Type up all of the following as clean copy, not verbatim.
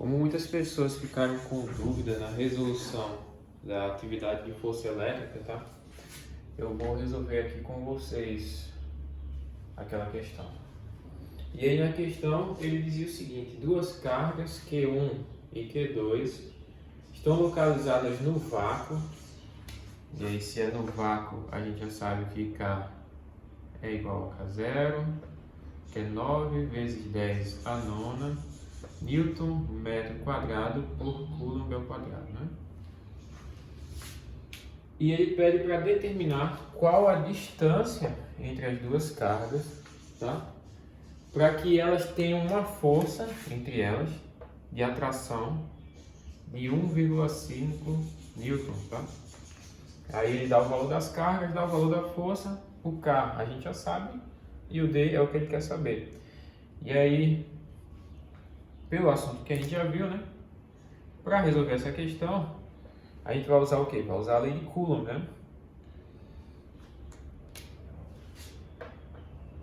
Como muitas pessoas ficaram com dúvida na resolução da atividade de força elétrica, tá? Eu vou resolver aqui com vocês aquela questão. E aí na questão ele dizia o seguinte: duas cargas Q1 e Q2 estão localizadas no vácuo. E aí se é no vácuo a gente já sabe que K é igual a K0, que é 9 vezes 10 a nona Newton metro quadrado por Coulomb ao quadrado, né? E ele pede para determinar qual a distância entre as duas cargas, tá? Para que elas tenham uma força entre elas de atração de 1,5 Newton, tá? Aí ele dá o valor das cargas, dá o valor da força, o K a gente já sabe e o D é o que ele quer saber. E aí, pelo assunto que a gente já viu, né? Para resolver essa questão, a gente vai usar o quê? Vai usar a lei de Coulomb, né?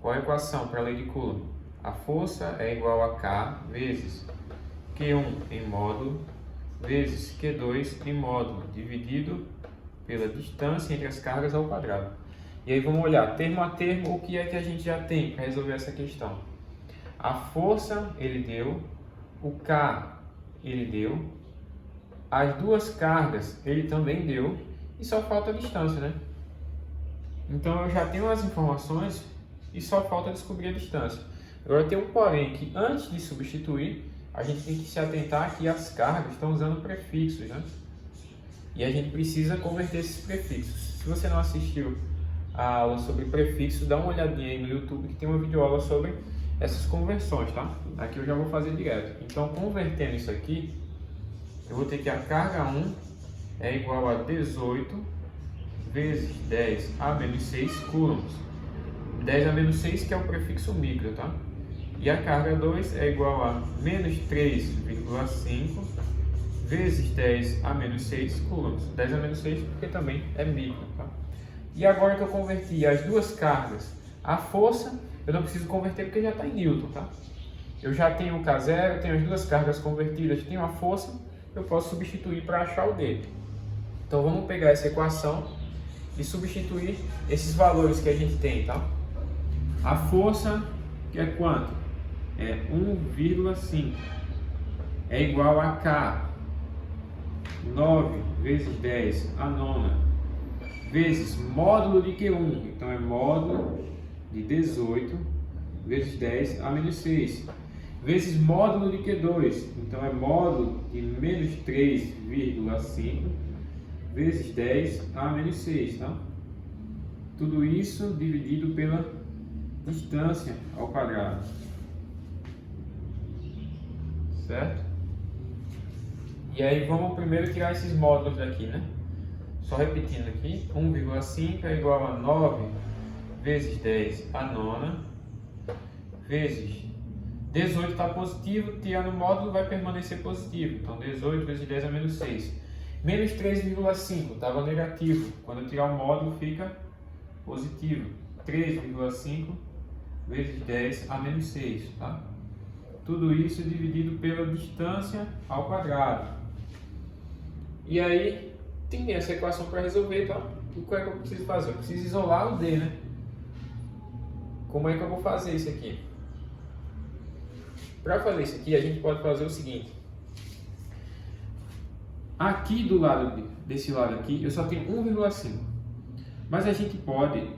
Qual a equação para a lei de Coulomb? A força é igual a K vezes Q1 em módulo vezes Q2 em módulo, dividido pela distância entre as cargas ao quadrado. E aí vamos olhar, termo a termo, o que é que a gente já tem para resolver essa questão? A força ele deu, o K ele deu, as duas cargas ele também deu, e só falta a distância, né? Então eu já tenho as informações e só falta descobrir a distância. Agora tem um porém, que antes de substituir, a gente tem que se atentar que as cargas estão usando prefixos, né? E a gente precisa converter esses prefixos. Se você não assistiu a aula sobre prefixos, dá uma olhadinha aí no YouTube que tem uma videoaula sobre essas conversões, tá? Aqui eu já vou fazer direto. Então, convertendo isso aqui, eu vou ter que a carga 1 é igual a 18 vezes 10 a menos 6 coulombs. 10 a menos 6 que é o prefixo micro, tá? E a carga 2 é igual a menos 3,5 vezes 10 a menos 6 coulombs. 10 a menos 6 porque também é micro, tá? E agora que eu converti as duas cargas, a força, eu não preciso converter porque já está em Newton, tá? Eu já tenho o K0, tenho as duas cargas convertidas, tenho a força, eu posso substituir para achar o D. Então vamos pegar essa equação e substituir esses valores que a gente tem, tá? A força, que é quanto? É 1,5. É igual a K, 9 vezes 10 a nona, vezes módulo de Q1. Então é módulo de 18 vezes 10 a menos 6. Vezes módulo de Q2. Então é módulo de menos 3,5 vezes 10 a menos 6, tá? Tudo isso dividido pela distância ao quadrado. Certo? E aí vamos primeiro tirar esses módulos daqui, né? Só repetindo aqui, 1,5 é igual a 9 vezes 10 a nona, vezes 18 está positivo, tirando o módulo vai permanecer positivo. Então 18 vezes 10 a menos 6. Menos 3,5 estava negativo. Quando eu tirar o módulo fica positivo. 3,5 vezes 10 a menos 6. Tá? Tudo isso dividido pela distância ao quadrado. E aí tem essa equação para resolver, tá? O que é que eu preciso fazer? Eu preciso isolar o D, né? Como é que eu vou fazer isso aqui? Para fazer isso aqui, a gente pode fazer o seguinte. Aqui do lado, desse lado aqui, eu só tenho 1,5. Mas a gente pode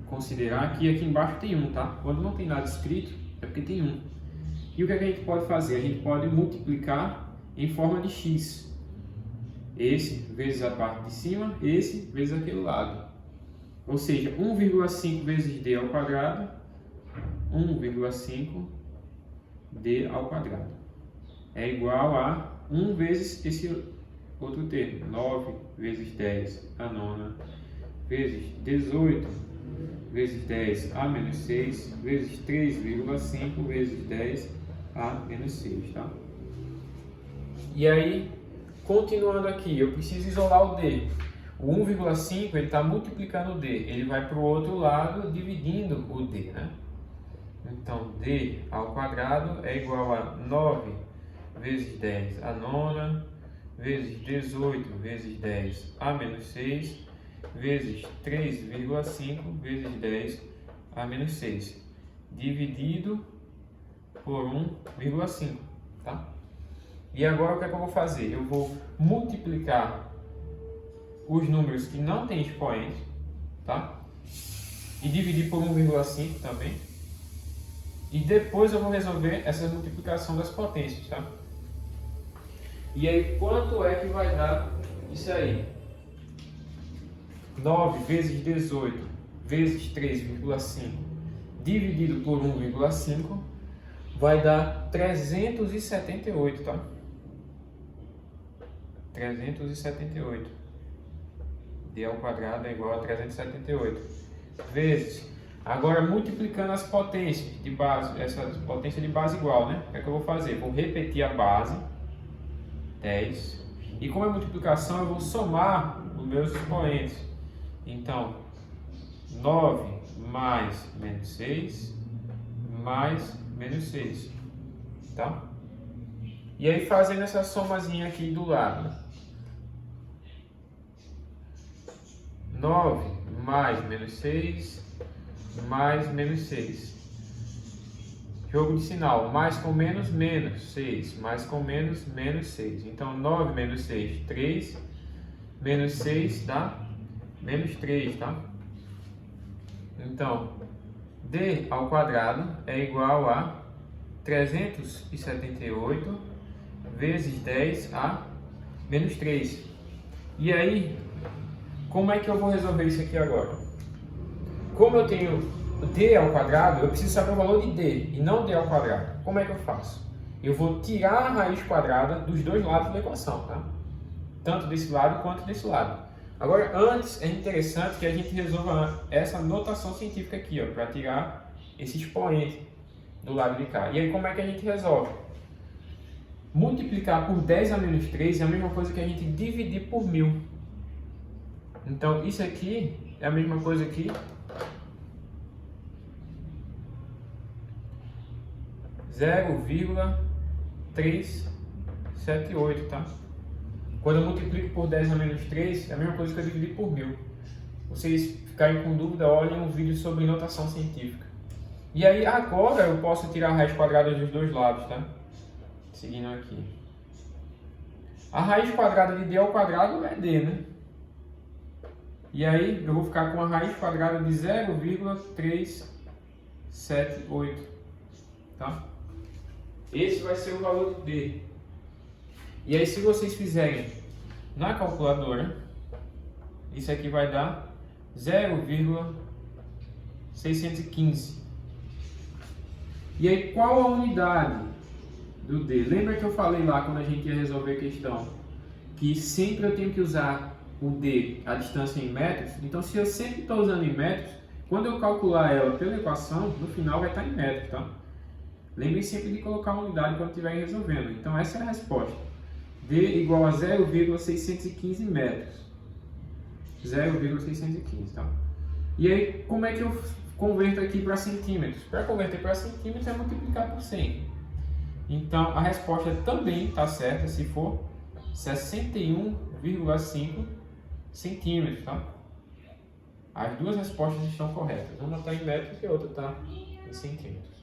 considerar que aqui embaixo tem 1, tá? Quando não tem nada escrito, é porque tem 1. E o que é que a gente pode fazer? A gente pode multiplicar em forma de x. Esse vezes a parte de cima, esse vezes aquele lado. Ou seja, 1,5 vezes d ao quadrado, 1,5 d ao quadrado. É igual a 1 vezes esse outro termo, 9 vezes 10 a nona, vezes 18 vezes 10 a menos 6, vezes 3,5 vezes 10 a menos 6, tá? E aí, continuando aqui, eu preciso isolar o D. O 1,5 ele está multiplicando o D, ele vai para o outro lado dividindo o D, né? Então, D ao quadrado é igual a 9 vezes 10 a nona, vezes 18 vezes 10 a menos 6, vezes 3,5 vezes 10 a menos 6, dividido por 1,5, tá? E agora o que é que eu vou fazer? Eu vou multiplicar os números que não têm expoente, tá? E dividir por 1,5 também. E depois eu vou resolver essa multiplicação das potências, tá? E aí, quanto é que vai dar isso aí? 9 vezes 18 vezes 3,5 dividido por 1,5 vai dar 378, tá? 378. D ao quadrado é igual a 378. Vezes. Agora, multiplicando as potências de base, essa potência de base igual, né? O que é que eu vou fazer? Vou repetir a base, 10. E como é multiplicação, eu vou somar os meus expoentes. Então, 9 mais menos 6, mais menos 6. Tá? E aí, fazendo essa somazinha aqui do lado. 9 mais menos 6, mais menos 6. Jogo de sinal, mais com menos, menos 6, mais com menos, menos 6. Então, 9 menos 6, 3, menos 6 dá menos 3, tá? Então, D ao quadrado é igual a 378 vezes 10 a menos 3. E aí, como é que eu vou resolver isso aqui agora? Como eu tenho D ao quadrado, eu preciso saber o valor de D e não D ao quadrado. Como é que eu faço? Eu vou tirar a raiz quadrada dos dois lados da equação, tá? Tanto desse lado quanto desse lado. Agora, antes, é interessante que a gente resolva essa notação científica aqui, ó, para tirar esse expoente do lado de cá. E aí, como é que a gente resolve? Multiplicar por 10 a menos 3 é a mesma coisa que a gente dividir por 1000. Então, isso aqui é a mesma coisa que 0,378, tá? Quando eu multiplico por 10 a menos 3, é a mesma coisa que eu dividir por 1000. Vocês ficarem com dúvida, olhem um vídeo sobre notação científica. E aí, agora eu posso tirar a raiz quadrada dos dois lados, tá? Seguindo aqui. A raiz quadrada de D ao quadrado é D, né? E aí, eu vou ficar com a raiz quadrada de 0,378, tá? Esse vai ser o valor de D. E aí, se vocês fizerem na calculadora, isso aqui vai dar 0,615. E aí, qual a unidade do D? Lembra que eu falei lá quando a gente ia resolver a questão que sempre eu tenho que usar o D, a distância em metros? Então, se eu sempre estou usando em metros, quando eu calcular ela pela equação, no final vai estar em metros, tá? Lembrem sempre de colocar a unidade quando estiver resolvendo. Então, essa é a resposta. D igual a 0,615 metros. 0,615, tá? E aí, como é que eu converto aqui para centímetros? Para converter para centímetros é multiplicar por 100. Então, a resposta também está certa se for 61,5 centímetros, tá? As duas respostas estão corretas. Uma está em metros e a outra está em centímetros.